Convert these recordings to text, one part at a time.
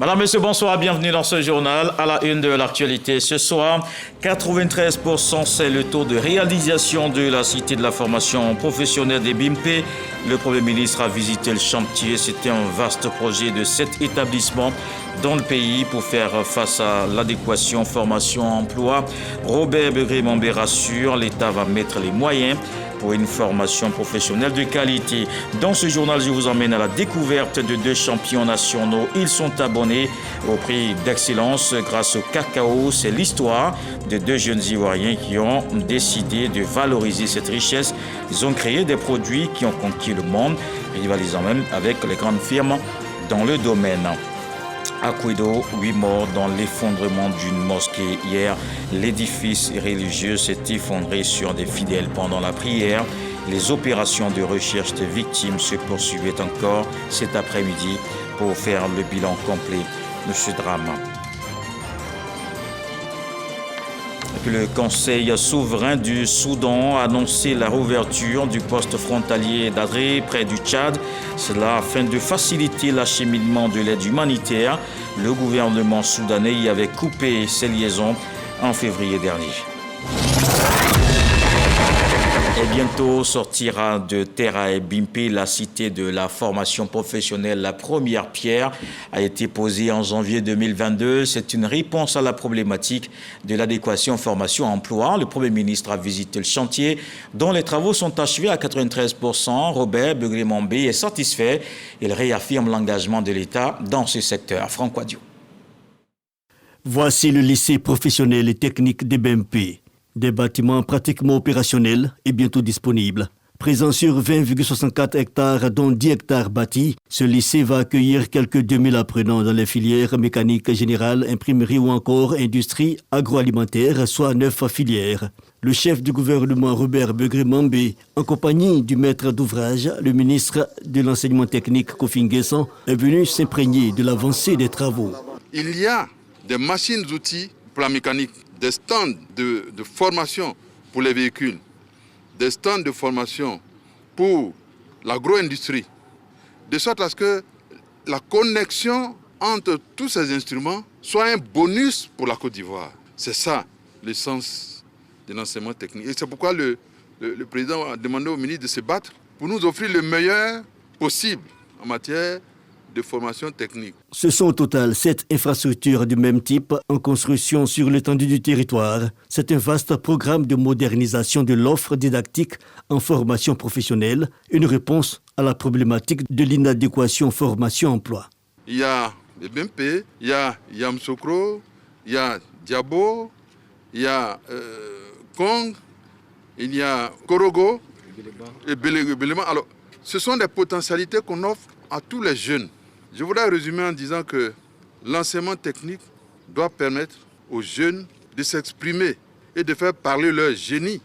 Madame, Monsieur, bonsoir, bienvenue dans ce journal. À la une de l'actualité ce soir, 93%, c'est le taux de réalisation de la Cité de la formation professionnelle des BIMP. Le Premier ministre a visité le chantier. C'était un vaste projet de 7 établissements dans le pays pour faire face à l'adéquation formation-emploi. Robert Begré-Mambé rassure, l'État va mettre les moyens pour une formation professionnelle de qualité. Dans ce journal, je vous emmène à la découverte de 2 champions nationaux. Ils sont abonnés au prix d'excellence grâce au cacao. C'est l'histoire de 2 jeunes Ivoiriens qui ont décidé de valoriser cette richesse. Ils ont créé des produits qui ont conquis le monde, rivalisant même avec les grandes firmes dans le domaine. À Kouido, 8 morts dans l'effondrement d'une mosquée. Hier, l'édifice religieux s'est effondré sur des fidèles pendant la prière. Les opérations de recherche des victimes se poursuivaient encore cet après-midi pour faire le bilan complet de ce drame. Le Conseil souverain du Soudan a annoncé la réouverture du poste frontalier d'Adré près du Tchad. Cela afin de faciliter l'acheminement de l'aide humanitaire. Le gouvernement soudanais y avait coupé ses liaisons en février dernier. Et bientôt sortira de terre et BIMP la cité de la formation professionnelle. La première pierre a été posée en janvier 2022. C'est une réponse à la problématique de l'adéquation formation-emploi. Le Premier ministre a visité le chantier dont les travaux sont achevés à 93%. Robert Begré-Mambé est satisfait. Il réaffirme l'engagement de l'État dans ce secteur. Franck Wadio. Voici le lycée professionnel et technique des BIMP. Des bâtiments pratiquement opérationnels et bientôt disponibles. Présent sur 20,64 hectares, dont 10 hectares bâtis, ce lycée va accueillir quelques 2000 apprenants dans les filières mécanique générale, imprimerie ou encore industrie agroalimentaire, soit 9 filières. Le chef du gouvernement Robert Begré-Mambé, en compagnie du maître d'ouvrage, le ministre de l'enseignement technique Kofi N'Guessan, est venu s'imprégner de l'avancée des travaux. Il y a des machines-outils pour la mécanique, des stands de formation pour les véhicules, des stands de formation pour l'agro-industrie, de sorte à ce que la connexion entre tous ces instruments soit un bonus pour la Côte d'Ivoire. C'est ça l'essence de l'enseignement technique. Et c'est pourquoi le président a demandé au ministre de se battre pour nous offrir le meilleur possible en matière de formation technique. Ce sont au total 7 infrastructures du même type en construction sur l'étendue du territoire. C'est un vaste programme de modernisation de l'offre didactique en formation professionnelle, une réponse à la problématique de l'inadéquation formation-emploi. Il y a les BIMP, il y a Yamsokro, il y a Diabo, il y a Kong, il y a Korogo et Belema. Alors, ce sont des potentialités qu'on offre à tous les jeunes. Je voudrais résumer en disant que l'enseignement technique doit permettre aux jeunes de s'exprimer et de faire parler leur génie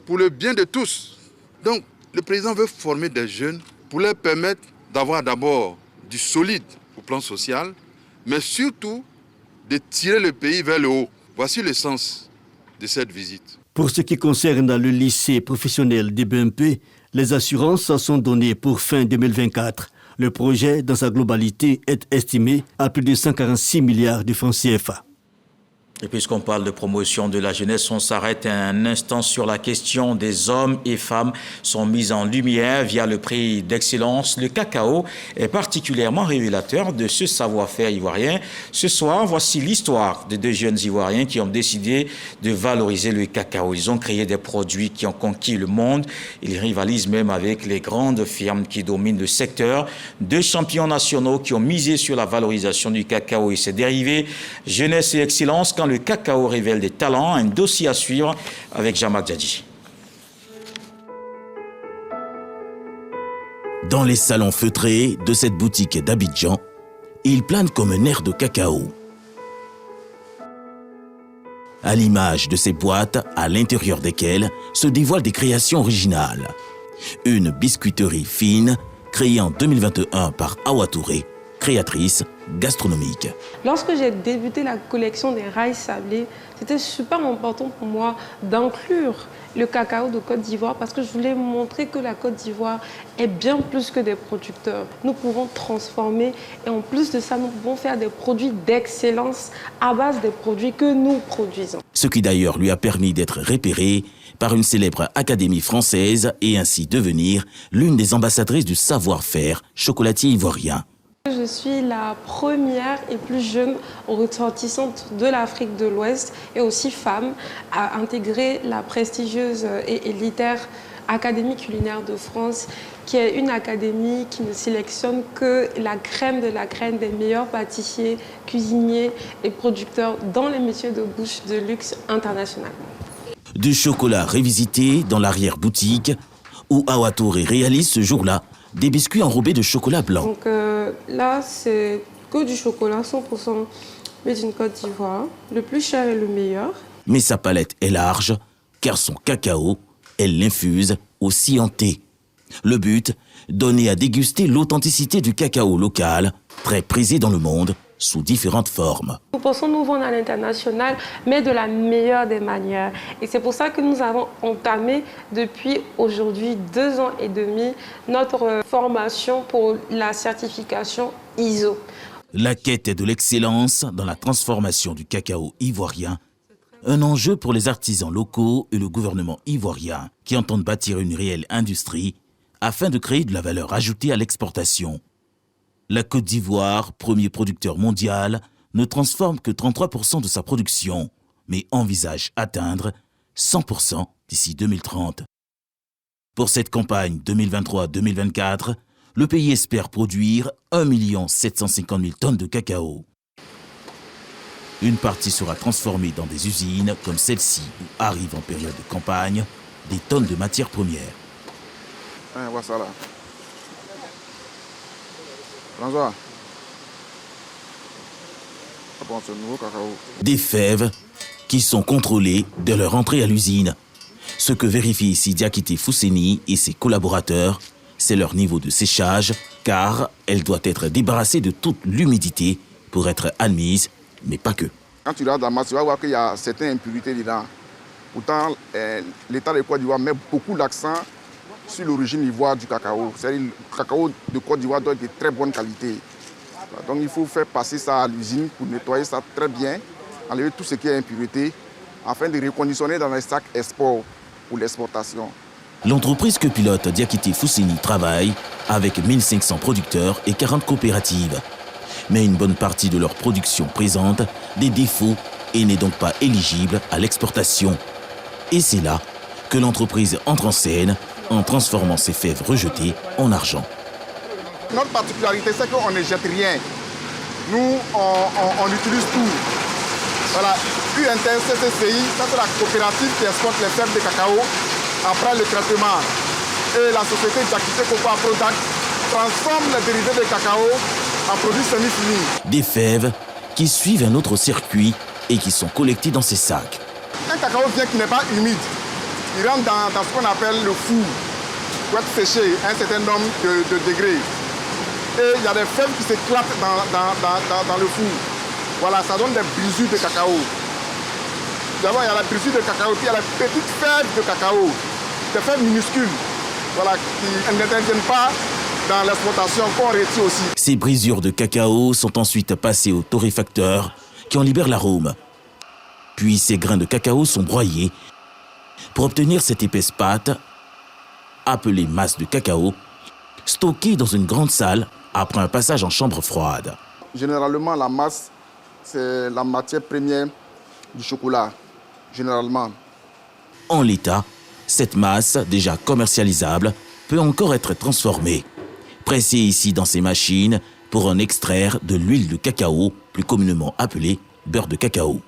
pour le bien de tous. Donc, le président veut former des jeunes pour leur permettre d'avoir d'abord du solide au plan social, mais surtout de tirer le pays vers le haut. Voici le sens de cette visite. Pour ce qui concerne le lycée professionnel des BIMP, les assurances sont données pour fin 2024. Le projet, dans sa globalité, est estimé à plus de 146 milliards de francs CFA. Et puisqu'on parle de promotion de la jeunesse, on s'arrête un instant sur la question des hommes et femmes sont mis en lumière via le prix d'excellence. Le cacao est particulièrement révélateur de ce savoir-faire ivoirien. Ce soir, voici l'histoire de 2 jeunes Ivoiriens qui ont décidé de valoriser le cacao. Ils ont créé des produits qui ont conquis le monde. Ils rivalisent même avec les grandes firmes qui dominent le secteur. 2 champions nationaux qui ont misé sur la valorisation du cacao et ses dérivés. Jeunesse et excellence, quand le cacao révèle des talents, un dossier à suivre avec Jamal Djadji. Dans les salons feutrés de cette boutique d'Abidjan, il plane comme un air de cacao. À l'image de ces boîtes à l'intérieur desquelles se dévoilent des créations originales. Une biscuiterie fine créée en 2021 par Awa Touré, créatrice gastronomique. Lorsque j'ai débuté la collection des rails sablés, c'était super important pour moi d'inclure le cacao de Côte d'Ivoire parce que je voulais montrer que la Côte d'Ivoire est bien plus que des producteurs. Nous pouvons transformer et en plus de ça, nous pouvons faire des produits d'excellence à base des produits que nous produisons. Ce qui d'ailleurs lui a permis d'être repérée par une célèbre académie française et ainsi devenir l'une des ambassadrices du savoir-faire chocolatier ivoirien. Je suis la première et plus jeune ressortissante de l'Afrique de l'Ouest et aussi femme à intégrer la prestigieuse et élitaire Académie culinaire de France, qui est une académie qui ne sélectionne que la crème de la crème des meilleurs pâtissiers, cuisiniers et producteurs dans les métiers de bouche de luxe internationalement. Du chocolat revisité dans l'arrière-boutique où Awa Touré réalise ce jour-là des biscuits enrobés de chocolat blanc. Donc là, c'est que du chocolat 100% made in Côte d'Ivoire, le plus cher et le meilleur. Mais sa palette est large, car son cacao, elle l'infuse aussi en thé. Le but, donner à déguster l'authenticité du cacao local, très prisé dans le monde, sous différentes formes. Nous pensons nous vendre à l'international, mais de la meilleure des manières. Et c'est pour ça que nous avons entamé depuis aujourd'hui 2 ans et demi notre formation pour la certification ISO. La quête de l'excellence dans la transformation du cacao ivoirien, un enjeu pour les artisans locaux et le gouvernement ivoirien qui entendent bâtir une réelle industrie afin de créer de la valeur ajoutée à l'exportation. La Côte d'Ivoire, premier producteur mondial, ne transforme que 33% de sa production, mais envisage atteindre 100% d'ici 2030. Pour cette campagne 2023-2024, le pays espère produire 1 750 000 tonnes de cacao. Une partie sera transformée dans des usines comme celle-ci où arrivent en période de campagne des tonnes de matières premières. Voilà ça là. François. Des fèves qui sont contrôlées de leur entrée à l'usine. Ce que vérifie ici Diakité Fousseni et ses collaborateurs, c'est leur niveau de séchage, car elle doit être débarrassée de toute l'humidité pour être admise, mais pas que. Quand tu regardes la masse, tu vas voir qu'il y a certaines impurités dedans. Pourtant, l'État de Côte d'Ivoire met beaucoup l'accent sur l'origine ivoire du cacao. C'est-à-dire le cacao de Côte d'Ivoire doit être de très bonne qualité. Donc il faut faire passer ça à l'usine pour nettoyer ça très bien, enlever tout ce qui est impureté, afin de reconditionner dans les sacs export pour l'exportation. L'entreprise que pilote Diakité Fousseni travaille avec 1500 producteurs et 40 coopératives. Mais une bonne partie de leur production présente des défauts et n'est donc pas éligible à l'exportation. Et c'est là que l'entreprise entre en scène en transformant ses fèves rejetées en argent. Notre particularité, c'est qu'on ne jette rien. Nous, on utilise tout. Voilà, UNTS-CCCI, ça c'est la coopérative qui exporte les fèves de cacao après le traitement. Et la société Diakité Cocoa Product transforme les dérivés de cacao en produits semi-finis. Des fèves qui suivent un autre circuit et qui sont collectées dans ces sacs. Un cacao bien qui n'est pas humide, il rentre dans ce qu'on appelle le four, pour être séché à un certain nombre de degrés. Et il y a des fèves qui s'éclatent dans le four. Voilà, ça donne des brisures de cacao. D'abord, il y a la brisure de cacao, puis il y a la petite fève de cacao, des fèves minuscules, voilà, qui n'interviennent pas dans l'exploitation, qu'on retire aussi. Ces brisures de cacao sont ensuite passées au torréfacteur qui en libère l'arôme. Puis ces grains de cacao sont broyés pour obtenir cette épaisse pâte, appelée masse de cacao, stockée dans une grande salle après un passage en chambre froide. Généralement, la masse, c'est la matière première du chocolat, généralement. En l'état, cette masse, déjà commercialisable, peut encore être transformée. Pressée ici dans ces machines pour en extraire de l'huile de cacao, plus communément appelée beurre de cacao.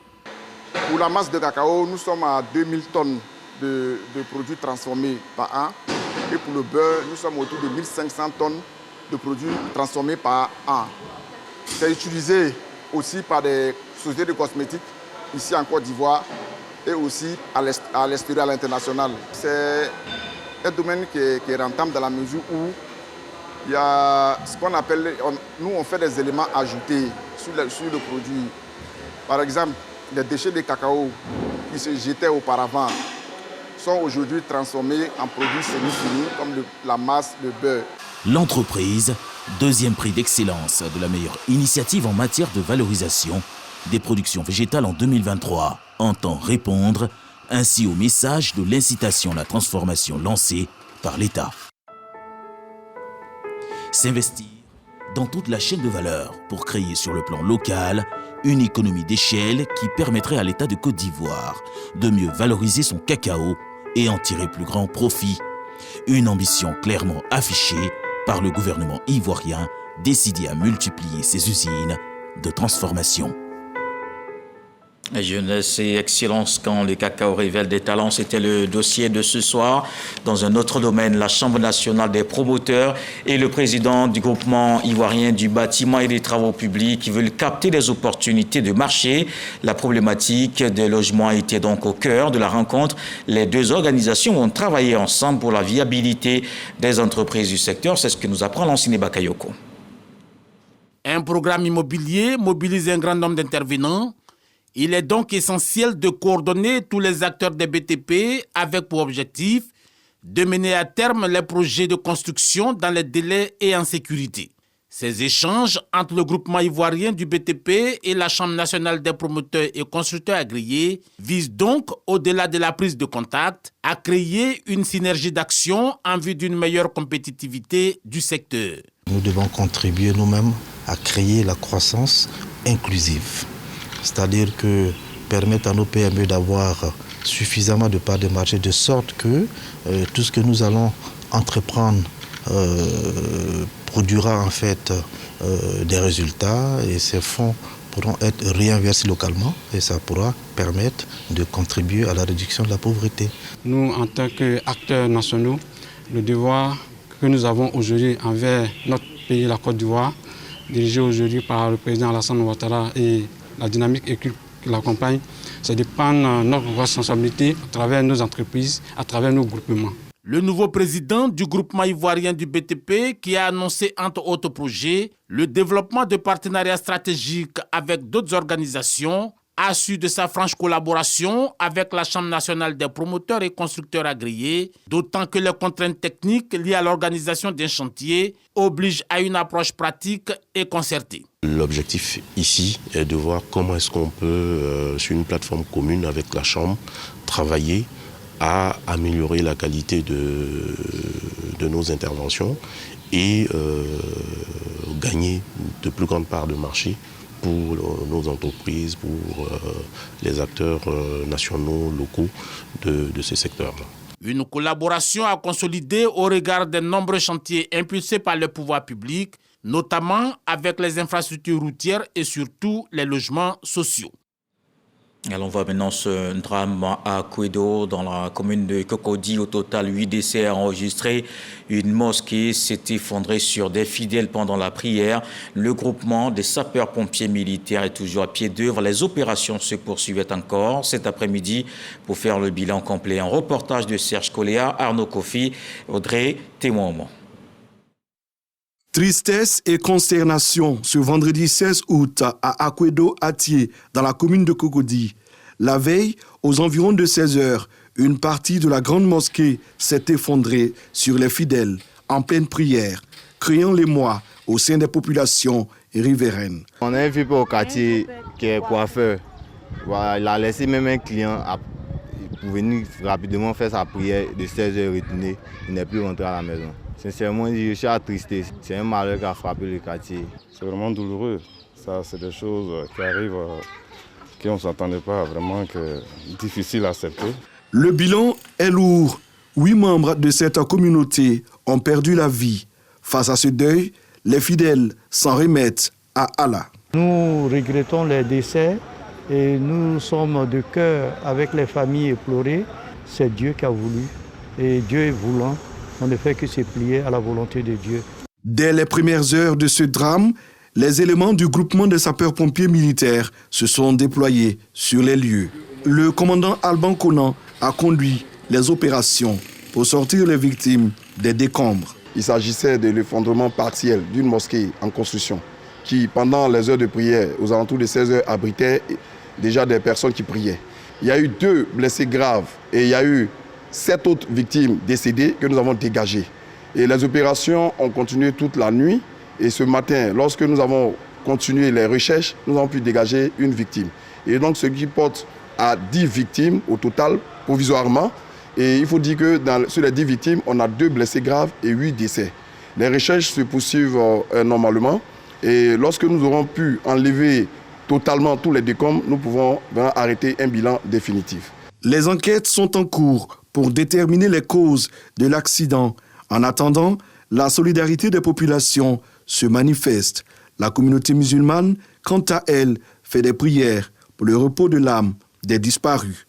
Pour la masse de cacao, nous sommes à 2000 tonnes de produits transformés par an. Et pour le beurre, nous sommes autour de 1500 tonnes de produits transformés par an. C'est utilisé aussi par des sociétés de cosmétiques ici en Côte d'Ivoire et aussi à l'extérieur, à l'international. C'est un domaine qui est rentable dans la mesure où Il y a ce qu'on appelle, nous on fait des éléments ajoutés sur le produit. Par exemple, les déchets de cacao qui se jetaient auparavant sont aujourd'hui transformés en produits semi-finis comme la masse, le beurre. L'entreprise, deuxième prix d'excellence de la meilleure initiative en matière de valorisation des productions végétales en 2023, entend répondre ainsi au message de l'incitation à la transformation lancée par l'État. S'investir dans toute la chaîne de valeur pour créer sur le plan local une économie d'échelle qui permettrait à l'État de Côte d'Ivoire de mieux valoriser son cacao et en tirer plus grand profit. Une ambition clairement affichée par le gouvernement ivoirien décidé à multiplier ses usines de transformation. Jeunesse et excellence quand le cacao révèle des talents, c'était le dossier de ce soir. Dans un autre domaine, la Chambre nationale des promoteurs et le président du groupement ivoirien du bâtiment et des travaux publics qui veulent capter des opportunités de marché. La problématique des logements était donc au cœur de la rencontre. Les deux organisations ont travaillé ensemble pour la viabilité des entreprises du secteur. C'est ce que nous apprend Lansine Bakayoko. Un programme immobilier mobilise un grand nombre d'intervenants. Il est donc essentiel de coordonner tous les acteurs des BTP avec pour objectif de mener à terme les projets de construction dans les délais et en sécurité. Ces échanges entre le groupement ivoirien du BTP et la Chambre nationale des promoteurs et constructeurs agréés visent donc, au-delà de la prise de contact, à créer une synergie d'action en vue d'une meilleure compétitivité du secteur. Nous devons contribuer nous-mêmes à créer la croissance inclusive. C'est-à-dire que permettre à nos PME d'avoir suffisamment de parts de marché de sorte que tout ce que nous allons entreprendre produira en fait des résultats et ces fonds pourront être réinversés localement et ça pourra permettre de contribuer à la réduction de la pauvreté. Nous, en tant qu'acteurs nationaux, le devoir que nous avons aujourd'hui envers notre pays, la Côte d'Ivoire, dirigé aujourd'hui par le président Alassane Ouattara et la dynamique qui l'accompagne, c'est de prendre notre responsabilité à travers nos entreprises, à travers nos groupements. Le nouveau président du groupement ivoirien du BTP qui a annoncé entre autres projets le développement de partenariats stratégiques avec d'autres organisations, a su de sa franche collaboration avec la Chambre nationale des promoteurs et constructeurs agréés, d'autant que les contraintes techniques liées à l'organisation d'un chantier obligent à une approche pratique et concertée. L'objectif ici est de voir comment est-ce qu'on peut, sur une plateforme commune avec la Chambre, travailler à améliorer la qualité de nos interventions et gagner de plus grandes parts de marché pour nos entreprises, pour les acteurs nationaux, locaux de ces secteurs-là. Une collaboration à consolider au regard des nombreux chantiers impulsés par le pouvoir public, notamment avec les infrastructures routières et surtout les logements sociaux. Alors on voit maintenant ce drame à Kouedo, dans la commune de Cocody. Au total, 8 décès enregistrés. Une mosquée s'est effondrée sur des fidèles pendant la prière. Le groupement des sapeurs-pompiers militaires est toujours à pied d'œuvre. Les opérations se poursuivaient encore cet après-midi pour faire le bilan complet. Un reportage de Serge Coléa, Arnaud Kofi, Audrey Témoin. Tristesse et consternation ce vendredi 16 août à Akwedo-Atié, dans la commune de Cocody. La veille, aux environs de 16 heures, une partie de la grande mosquée s'est effondrée sur les fidèles en pleine prière, créant l'émoi au sein des populations riveraines. On a un vieux au quartier qui est coiffeur. Voilà, il a laissé même un client pour venir rapidement faire sa prière de 16 heures retourner. Il n'est plus rentré à la maison. Sincèrement, je suis attristé. C'est un malheur qui a frappé le quartier. C'est vraiment douloureux. Ça, c'est des choses qui arrivent, qu'on ne s'attendait pas, vraiment que difficile à accepter. Le bilan est lourd. 8 membres de cette communauté ont perdu la vie. Face à ce deuil, les fidèles s'en remettent à Allah. Nous regrettons les décès et nous sommes de cœur avec les familles éplorées. C'est Dieu qui a voulu et Dieu est voulant. On ne fait que se plier à la volonté de Dieu. Dès les premières heures de ce drame, les éléments du groupement des sapeurs-pompiers militaires se sont déployés sur les lieux. Le commandant Alban Conan a conduit les opérations pour sortir les victimes des décombres. il s'agissait de l'effondrement partiel d'une mosquée en construction qui, pendant les heures de prière, aux alentours de 16 heures, abritait déjà des personnes qui priaient. Il y a eu 2 blessés graves et il y a eu 7 autres victimes décédées que nous avons dégagées. Et les opérations ont continué toute la nuit. Et ce matin, lorsque nous avons continué les recherches, nous avons pu dégager une victime. Et donc, ce qui porte à 10 victimes au total, provisoirement. Et il faut dire que sur les 10 victimes, on a 2 blessés graves et 8 décès. Les recherches se poursuivent normalement. Et lorsque nous aurons pu enlever totalement tous les décombres, nous pouvons arrêter un bilan définitif. Les enquêtes sont en cours pour déterminer les causes de l'accident. En attendant, la solidarité des populations se manifeste. La communauté musulmane, quant à elle, fait des prières pour le repos de l'âme des disparus.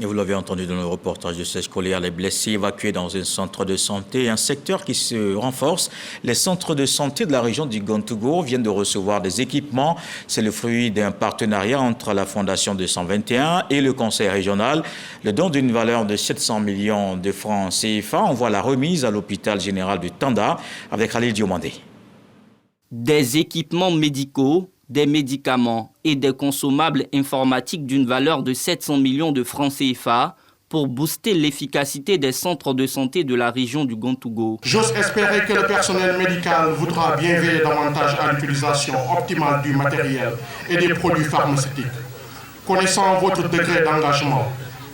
Et vous l'avez entendu dans le reportage de ces scolaires, les blessés évacués dans un centre de santé, un secteur qui se renforce. Les centres de santé de la région du Gontougo viennent de recevoir des équipements. C'est le fruit d'un partenariat entre la Fondation 221 et le Conseil régional. Le don d'une valeur de 700 millions de francs CFA envoie la remise à l'hôpital général de Tanda avec Khalil Diomandé. Des équipements médicaux, des médicaments et des consommables informatiques d'une valeur de 700 millions de francs CFA pour booster l'efficacité des centres de santé de la région du Gontougo. J'ose espérer que le personnel médical voudra bien veiller davantage à l'utilisation optimale du matériel et des produits pharmaceutiques. Connaissant votre degré d'engagement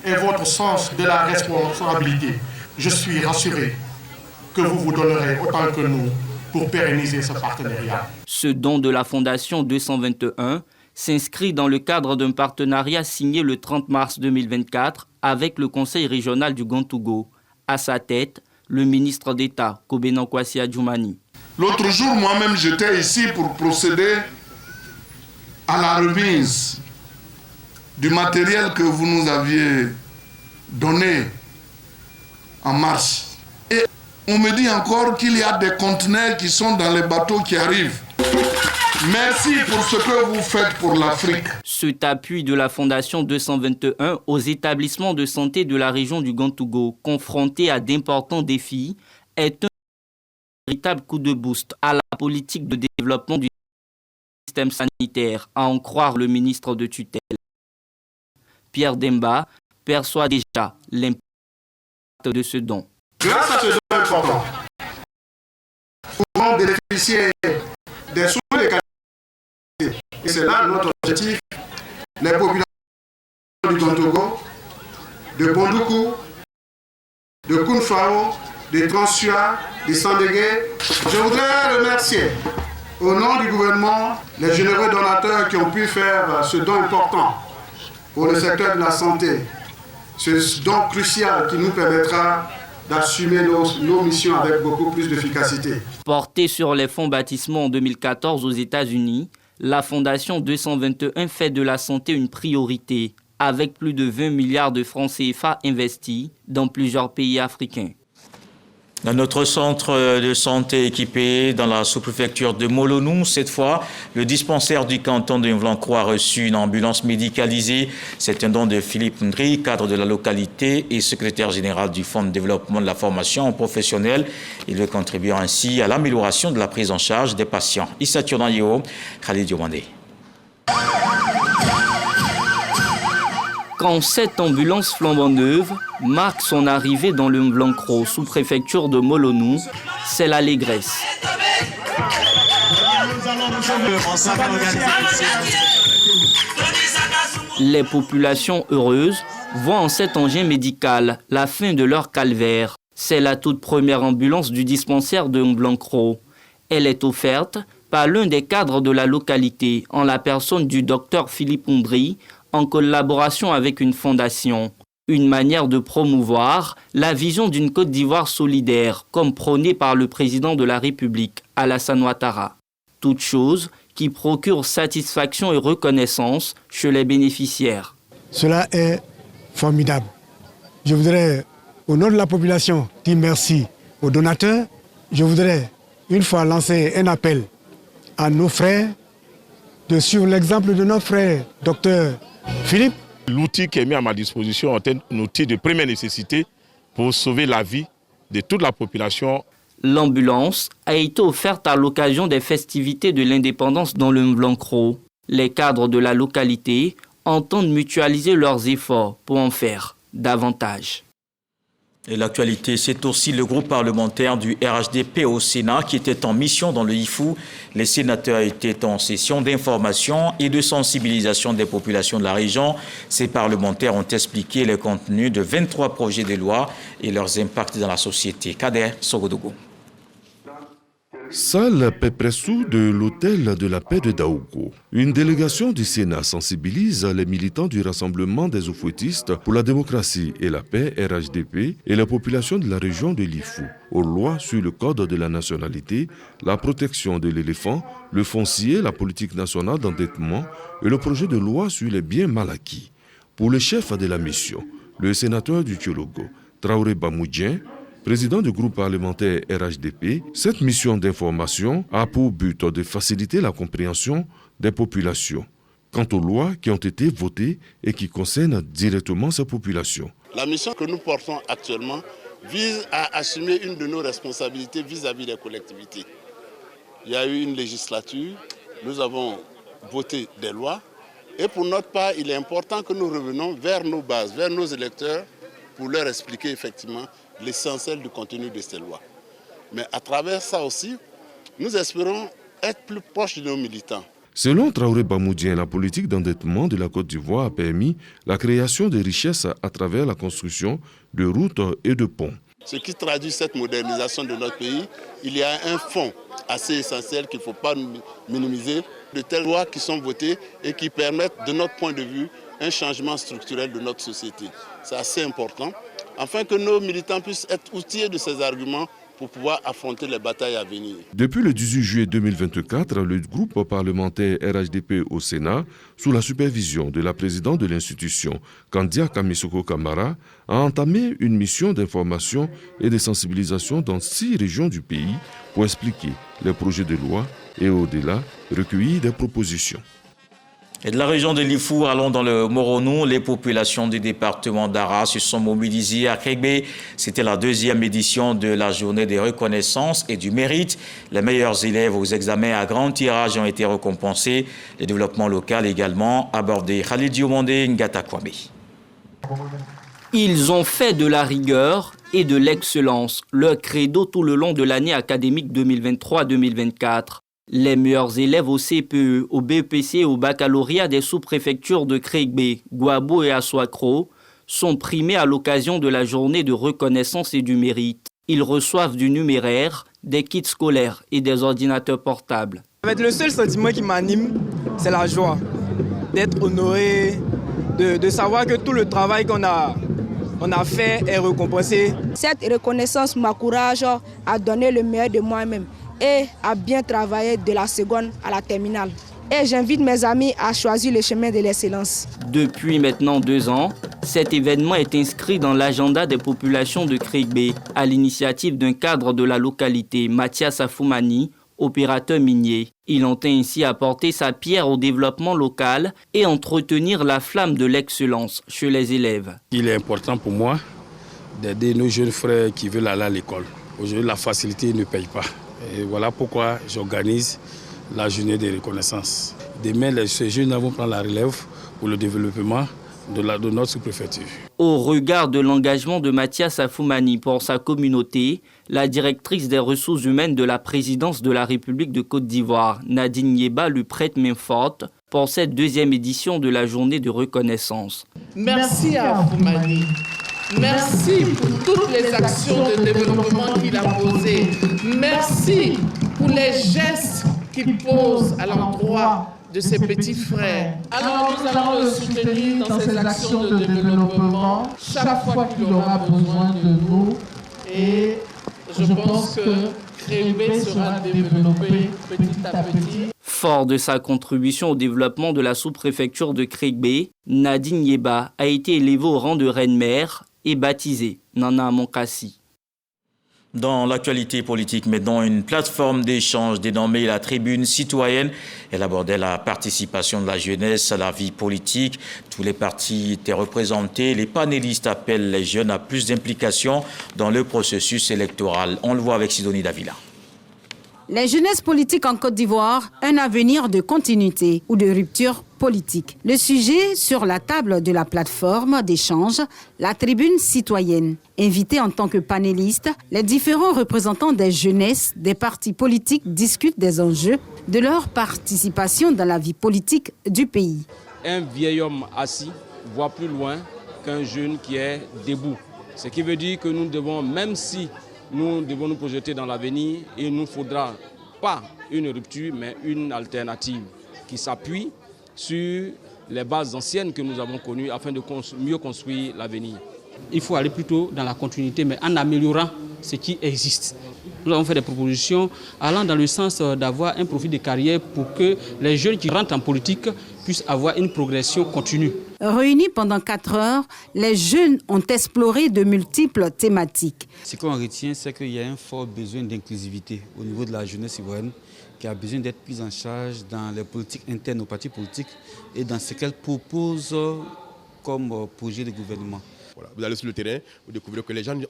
et votre sens de la responsabilité, je suis rassuré que vous vous donnerez autant que nous pour pérenniser ce partenariat. Ce don de la Fondation 221 s'inscrit dans le cadre d'un partenariat signé le 30 mars 2024 avec le Conseil régional du Gontougo. À sa tête, le ministre d'État, Kobenan Kwasi Adjoumani. L'autre jour, moi-même, j'étais ici pour procéder à la remise du matériel que vous nous aviez donné en mars. Et on me dit encore qu'il y a des conteneurs qui sont dans les bateaux qui arrivent. Merci pour ce que vous faites pour l'Afrique. Cet appui de la Fondation 221 aux établissements de santé de la région du Gontougo, confrontés à d'importants défis, est un véritable coup de boost à la politique de développement du système sanitaire, à en croire le ministre de tutelle. Pierre Demba perçoit déjà l'impact de ce don. Grâce à ce don important, nous pouvons bénéficier des soins de qualité. Et c'est là notre objectif. Les populations du Gontougo, de Bondoukou, de Kounfao, de Transua, de Sandégué. Je voudrais remercier au nom du gouvernement les généreux donateurs qui ont pu faire ce don important pour le secteur de la santé. Ce don crucial qui nous permettra d'assumer nos missions avec beaucoup plus d'efficacité. Portée sur les fonds baptisments en 2014 aux États-Unis, la Fondation 221 fait de la santé une priorité, avec plus de 20 milliards de francs CFA investis dans plusieurs pays africains. Dans notre centre de santé équipé dans la sous-préfecture de Molonou, cette fois, le dispensaire du canton de Mvlancro a reçu une ambulance médicalisée. C'est un don de Philippe Ndri, cadre de la localité et secrétaire général du Fonds de développement de la formation professionnelle. Il veut contribuer ainsi à l'amélioration de la prise en charge des patients. Issa Tchonayeo, Khalid Diomandé. Quand cette ambulance flambant neuve marque son arrivée dans le Mvlancro, sous-préfecture de Molonou, c'est l'allégresse. Les populations heureuses voient en cet engin médical la fin de leur calvaire. C'est la toute première ambulance du dispensaire de Mvlancro. Elle est offerte par l'un des cadres de la localité, en la personne du docteur Philippe Ndri, en collaboration avec une fondation. Une manière de promouvoir la vision d'une Côte d'Ivoire solidaire, comme prônée par le président de la République, Alassane Ouattara. Toute chose qui procure satisfaction et reconnaissance chez les bénéficiaires. Cela est formidable. Je voudrais, au nom de la population, dire merci aux donateurs. Je voudrais, une fois lancer un appel à nos frères, de suivre l'exemple de notre frère, docteur Philippe. L'outil qui est mis à ma disposition est un outil de première nécessité pour sauver la vie de toute la population. L'ambulance a été offerte à l'occasion des festivités de l'indépendance dans le Mblancro. Les cadres de la localité entendent mutualiser leurs efforts pour en faire davantage. Et l'actualité, c'est aussi le groupe parlementaire du RHDP au Sénat qui était en mission dans le IFU. Les sénateurs étaient en session d'information et de sensibilisation des populations de la région. Ces parlementaires ont expliqué le contenu de 23 projets de loi et leurs impacts dans la société. Kader Sogodogo. Salle Pepressou de l'hôtel de la paix de Daougo. Une délégation du Sénat sensibilise les militants du Rassemblement des Oufouettistes pour la démocratie et la paix RHDP et la population de la région de l'Ifou aux lois sur le code de la nationalité, la protection de l'éléphant, le foncier, la politique nationale d'endettement et le projet de loi sur les biens mal acquis. Pour le chef de la mission, le sénateur du Tchologo, Traoré Bamoudjien, président du groupe parlementaire RHDP, cette mission d'information a pour but de faciliter la compréhension des populations quant aux lois qui ont été votées et qui concernent directement ces populations. La mission que nous portons actuellement vise à assumer une de nos responsabilités vis-à-vis des collectivités. Il y a eu une législature, nous avons voté des lois et pour notre part, il est important que nous revenions vers nos bases, vers nos électeurs pour leur expliquer effectivement l'essentiel du contenu de ces lois. Mais à travers ça aussi, nous espérons être plus proches de nos militants. Selon Traoré Bamoudjien, la politique d'endettement de la Côte d'Ivoire a permis la création de richesses à travers la construction de routes et de ponts. Ce qui traduit cette modernisation de notre pays, il y a un fonds assez essentiel qu'il ne faut pas minimiser, de telles lois qui sont votées et qui permettent, de notre point de vue, un changement structurel de notre société. C'est assez important, afin que nos militants puissent être outillés de ces arguments pour pouvoir affronter les batailles à venir. Depuis le 18 juillet 2024, le groupe parlementaire RHDP au Sénat, sous la supervision de la présidente de l'institution, Kandia Kamisoko Kamara, a entamé une mission d'information et de sensibilisation dans 6 régions du pays pour expliquer les projets de loi et au-delà, recueillir des propositions. Et de la région de l'Ifou, allons dans le Moronou. Les populations du département d'Ara se sont mobilisées à Kregbé. C'était la 2e édition de la journée des reconnaissances et du mérite. Les meilleurs élèves aux examens à grand tirage ont été récompensés. Le développement local également abordé. Khalid Diomande, Ngata Kwame. Ils ont fait de la rigueur et de l'excellence leur credo tout le long de l'année académique 2023-2024. Les meilleurs élèves au CPE, au BEPC et au baccalauréat des sous-préfectures de Kregbé, Guabo et Aswakro sont primés à l'occasion de la journée de reconnaissance et du mérite. Ils reçoivent du numéraire, des kits scolaires et des ordinateurs portables. Le seul sentiment qui m'anime, c'est la joie d'être honoré, de savoir que tout le travail qu'on a fait est récompensé. Cette reconnaissance m'encourage à donner le meilleur de moi-même et à bien travailler de la seconde à la terminale. Et j'invite mes amis à choisir le chemin de l'excellence. Depuis maintenant 2 ans, cet événement est inscrit dans l'agenda des populations de Kregbé à l'initiative d'un cadre de la localité, Mathias Afoumani, opérateur minier. Il entend ainsi apporter sa pierre au développement local et entretenir la flamme de l'excellence chez les élèves. Il est important pour moi d'aider nos jeunes frères qui veulent aller à l'école. Aujourd'hui, la facilité ne paye pas. Et voilà pourquoi j'organise la journée de reconnaissance. Demain, ces jeunes vont prendre la relève pour le développement de notre sous-préfecture. Au regard de l'engagement de Mathias Afoumani pour sa communauté, la directrice des ressources humaines de la présidence de la République de Côte d'Ivoire, Nadine Yeba, lui prête main forte pour cette 2e édition de la journée de reconnaissance. Merci à Afoumani. Merci pour toutes les actions de développement qu'il a posées. Merci pour les gestes qu'il pose à l'endroit de ses petits frères. Alors nous allons le soutenir dans ses actions de développement chaque fois qu'il aura besoin de nous. Et je pense que Kregbé sera développé petit à petit. Fort de sa contribution au développement de la sous-préfecture de Kregbé, Nadine Yeba a été élevée au rang de reine-mère et baptisée Nana Monkassi. Dans l'actualité politique, maintenant, une plateforme d'échange dénommée la Tribune citoyenne. Elle abordait la participation de la jeunesse à la vie politique. Tous les partis étaient représentés. Les panélistes appellent les jeunes à plus d'implication dans le processus électoral. On le voit avec Sidonie Davila. Les jeunesses politiques en Côte d'Ivoire, un avenir de continuité ou de rupture politique. Le sujet sur la table de la plateforme d'échange, la Tribune citoyenne. Invités en tant que panélistes, les différents représentants des jeunesses des partis politiques discutent des enjeux de leur participation dans la vie politique du pays. Un vieil homme assis voit plus loin qu'un jeune qui est debout. Ce qui veut dire que nous devons, même si nous devons nous projeter dans l'avenir, il ne nous faudra pas une rupture, mais une alternative qui s'appuie sur les bases anciennes que nous avons connues afin de mieux construire l'avenir. Il faut aller plutôt dans la continuité, mais en améliorant ce qui existe. Nous avons fait des propositions allant dans le sens d'avoir un profil de carrière pour que les jeunes qui rentrent en politique puissent avoir une progression continue. Réunis pendant 4 heures, les jeunes ont exploré de multiples thématiques. Ce qu'on retient, c'est qu'il y a un fort besoin d'inclusivité au niveau de la jeunesse ivoirienne qui a besoin d'être prise en charge dans les politiques internes aux partis politiques et dans ce qu'elle propose comme projet de gouvernement. Voilà, vous allez sur le terrain, vous découvrez que les gens n'ont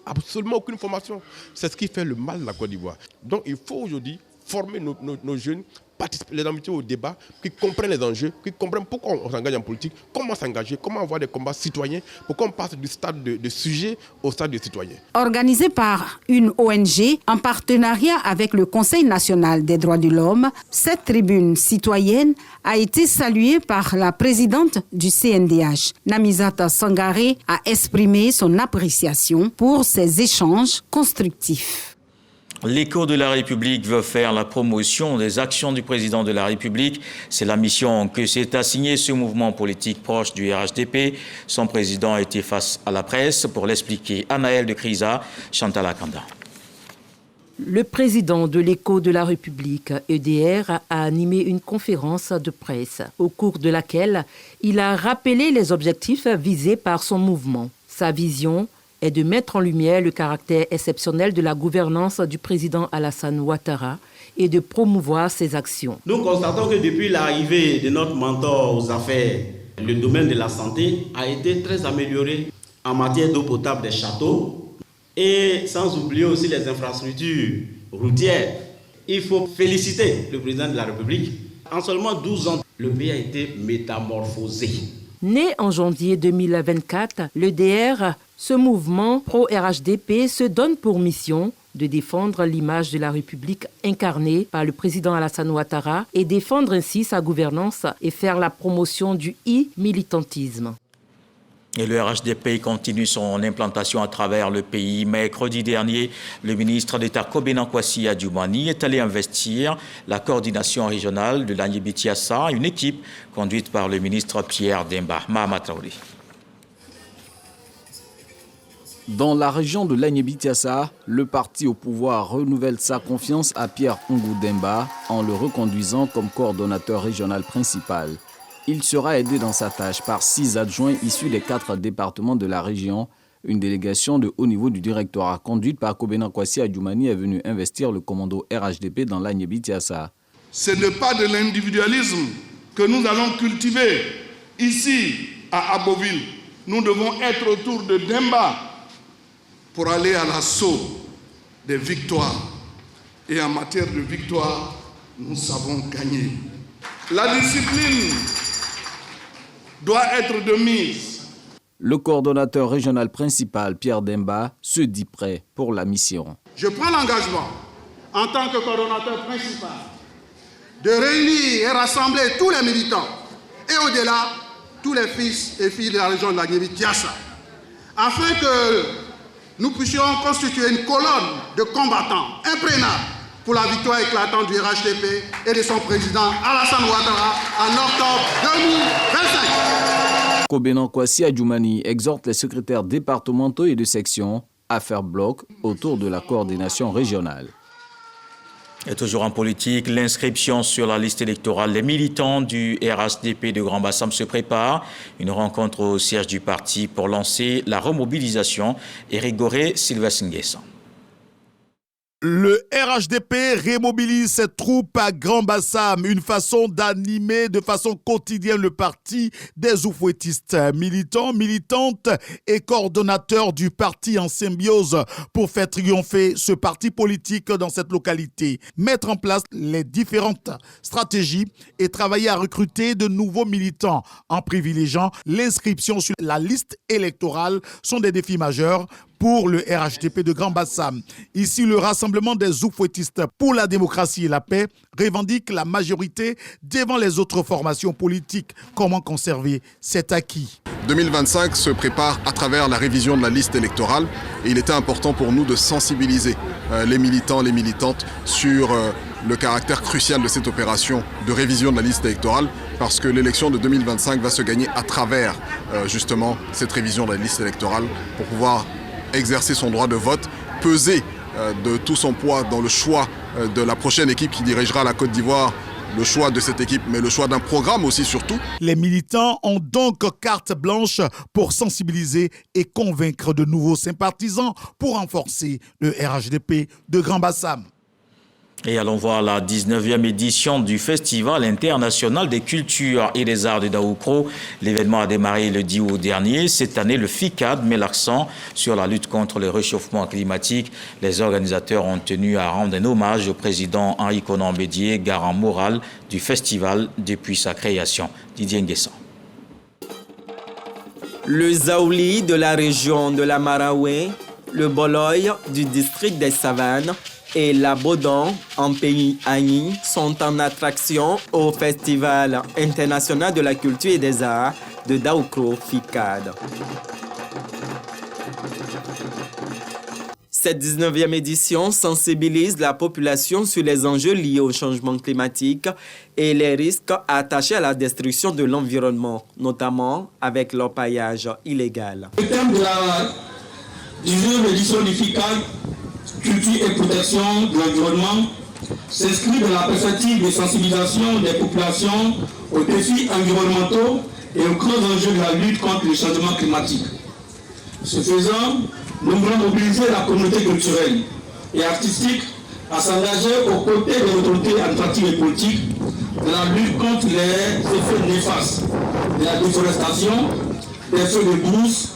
absolument aucune formation. C'est ce qui fait le mal de la Côte d'Ivoire. Donc il faut aujourd'hui former nos jeunes, participer, les inviter au débat, qui comprennent les enjeux, qui comprennent pourquoi on s'engage en politique, comment s'engager, comment avoir des combats citoyens, pourquoi on passe du stade de sujet au stade de citoyen. Organisé par une ONG en partenariat avec le Conseil national des droits de l'homme, cette tribune citoyenne a été saluée par la présidente du CNDH. Namizata Sangaré a exprimé son appréciation pour ces échanges constructifs. L'écho de la République veut faire la promotion des actions du président de la République. C'est la mission que s'est assignée ce mouvement politique proche du RHDP. Son président a été face à la presse pour l'expliquer. Anaël de Crisa, Chantal Akanda. Le président de l'Écho de la République, EDR, a animé une conférence de presse, au cours de laquelle il a rappelé les objectifs visés par son mouvement. Sa vision est de mettre en lumière le caractère exceptionnel de la gouvernance du président Alassane Ouattara et de promouvoir ses actions. Nous constatons que depuis l'arrivée de notre mentor aux affaires, le domaine de la santé a été très amélioré en matière d'eau potable des châteaux et sans oublier aussi les infrastructures routières. Il faut féliciter le président de la République. En seulement 12 ans, le pays a été métamorphosé. Né en janvier 2024, l'EDR, ce mouvement pro-RHDP, se donne pour mission de défendre l'image de la République incarnée par le président Alassane Ouattara et défendre ainsi sa gouvernance et faire la promotion du e-militantisme. Et le RHDP continue son implantation à travers le pays. Mercredi dernier, le ministre d'État Kobena Kwasi Adjoumani est allé investir la coordination régionale de l'Agné-Bichiassa, une équipe conduite par le ministre Pierre Demba. Mahama Traoré. Dans la région de l'Agné-Bichiassa, le parti au pouvoir renouvelle sa confiance à Pierre Demba en le reconduisant comme coordonnateur régional principal. Il sera aidé dans sa tâche par 6 adjoints issus des 4 départements de la région. Une délégation de haut niveau du directoire conduite par Kobena Kwasi Adjoumani est venue investir le commando RHDP dans l'Agné-Bichiassa. Ce n'est pas de l'individualisme que nous allons cultiver ici à Aboville. Nous devons être autour de Demba pour aller à l'assaut des victoires. Et en matière de victoire, nous savons gagner. La discipline doit être de mise. Le coordonnateur régional principal, Pierre Demba, se dit prêt pour la mission. Je prends l'engagement, en tant que coordonnateur principal, de réunir et rassembler tous les militants et au-delà, tous les fils et filles de la région de l'Agné-Bichiassa, afin que nous puissions constituer une colonne de combattants imprénables pour la victoire éclatante du RHDP et de son président Alassane Ouattara en octobre 2025. Kobena Kwasi Adjoumani exhorte les secrétaires départementaux et de section à faire bloc autour de la coordination régionale. Et toujours en politique, l'inscription sur la liste électorale des militants du RHDP de Grand Bassam se prépare. Une rencontre au siège du parti pour lancer la remobilisation. Éric Goré, Sylvestre Nguessan. Le RHDP remobilise ses troupes à Grand Bassam, une façon d'animer de façon quotidienne le parti des oufouettistes. Militants, militantes et coordonnateurs du parti en symbiose pour faire triompher ce parti politique dans cette localité. Mettre en place les différentes stratégies et travailler à recruter de nouveaux militants en privilégiant l'inscription sur la liste électorale sont des défis majeurs pour le RHDP de Grand Bassam. Ici, le Rassemblement des oufouettistes pour la démocratie et la paix revendique la majorité devant les autres formations politiques. Comment conserver cet acquis ? 2025 se prépare à travers la révision de la liste électorale et il était important pour nous de sensibiliser les militants, les militantes sur le caractère crucial de cette opération de révision de la liste électorale parce que l'élection de 2025 va se gagner à travers justement cette révision de la liste électorale pour pouvoir exercer son droit de vote, peser de tout son poids dans le choix de la prochaine équipe qui dirigera la Côte d'Ivoire, le choix de cette équipe, mais le choix d'un programme aussi surtout. Les militants ont donc carte blanche pour sensibiliser et convaincre de nouveaux sympathisants pour renforcer le RHDP de Grand Bassam. Et allons voir la 19e édition du Festival international des cultures et des arts de Daoukro. L'événement a démarré le 10 août dernier. Cette année, le FICAD met l'accent sur la lutte contre le réchauffement climatique. Les organisateurs ont tenu à rendre un hommage au président Henri Konan Bédié, garant moral du festival depuis sa création. Didier Nguessan. Le Zaouli de la région de la Maraoué, le Boloy du district des Savanes, et la Bodon en pays Agni sont en attraction au Festival international de la culture et des arts de Daoukro FICAD. Cette 19e édition sensibilise la population sur les enjeux liés au changement climatique et les risques attachés à la destruction de l'environnement, notamment avec l'orpaillage illégal. Le thème de la 19e édition du FICAD, culture et protection de l'environnement, s'inscrit dans la perspective de sensibilisation des populations aux défis environnementaux et aux grands enjeux de la lutte contre le changement climatique. Ce faisant, nous voulons mobiliser la communauté culturelle et artistique à s'engager aux côtés des autorités administratives et politiques dans la lutte contre les effets néfastes de la déforestation, des feux de brousse,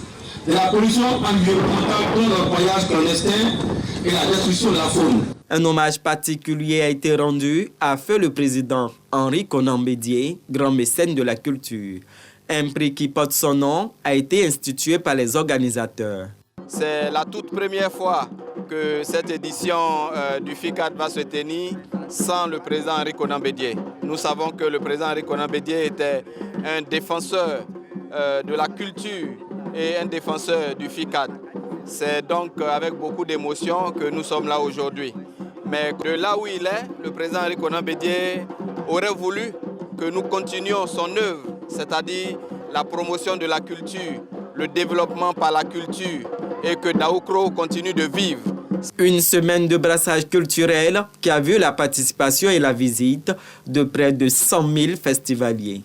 de la pollution environnementale dont l'orpaillage clandestin et la destruction de la faune. Un hommage particulier a été rendu à feu le président Henri Konan Bédié, grand mécène de la culture. Un prix qui porte son nom a été institué par les organisateurs. C'est la toute première fois que cette édition du FICAD va se tenir sans le président Henri Konan Bédié. Nous savons que le président Henri Konan Bédié était un défenseur de la culture et un défenseur du FICAD. C'est donc avec beaucoup d'émotion que nous sommes là aujourd'hui. Mais de là où il est, le président Henri Konan Bédié aurait voulu que nous continuions son œuvre, c'est-à-dire la promotion de la culture, le développement par la culture et que Daoukro continue de vivre. Une semaine de brassage culturel qui a vu la participation et la visite de près de 100 000 festivaliers.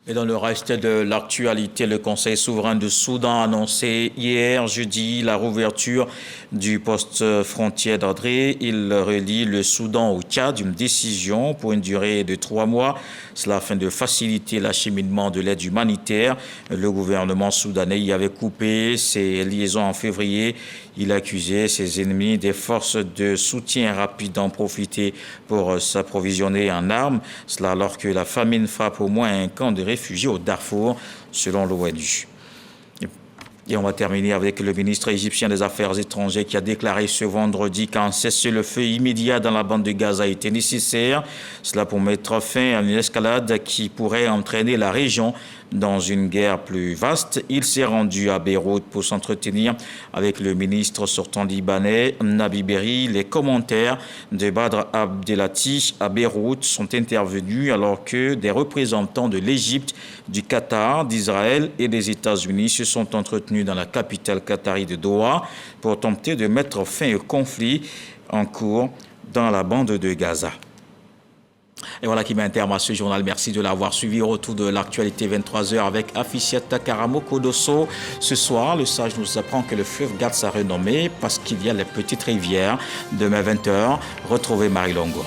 Et dans le reste de l'actualité, le Conseil souverain du Soudan a annoncé hier, jeudi, la rouverture du poste frontière d'Adré. Il relie le Soudan au Tchad, une décision pour une durée de 3 mois. Cela afin de faciliter l'acheminement de l'aide humanitaire. Le gouvernement soudanais y avait coupé ses liaisons en février. Il accusait ses ennemis des forces de soutien rapide d'en profiter pour s'approvisionner en armes. Cela alors que la famine frappe au moins un camp de réfugiés au Darfour, selon l'ONU. Et on va terminer avec le ministre égyptien des Affaires étrangères qui a déclaré ce vendredi qu'un cessez-le-feu immédiat dans la bande de Gaza était nécessaire. Cela pour mettre fin à une escalade qui pourrait entraîner la région dans une guerre plus vaste. Il s'est rendu à Beyrouth pour s'entretenir avec le ministre sortant libanais, Nabi Berri. Les commentaires de Badr Abdelati à Beyrouth sont intervenus alors que des représentants de l'Égypte, du Qatar, d'Israël et des États-Unis se sont entretenus dans la capitale qatari de Doha pour tenter de mettre fin au conflit en cours dans la bande de Gaza. Et voilà qui met un terme à ce journal. Merci de l'avoir suivi. Retour de l'actualité 23h avec Afficiata Karamoko Dosso. Ce soir, le sage nous apprend que le fleuve garde sa renommée parce qu'il y a les petites rivières. Demain 20h, retrouvez Marie Longo.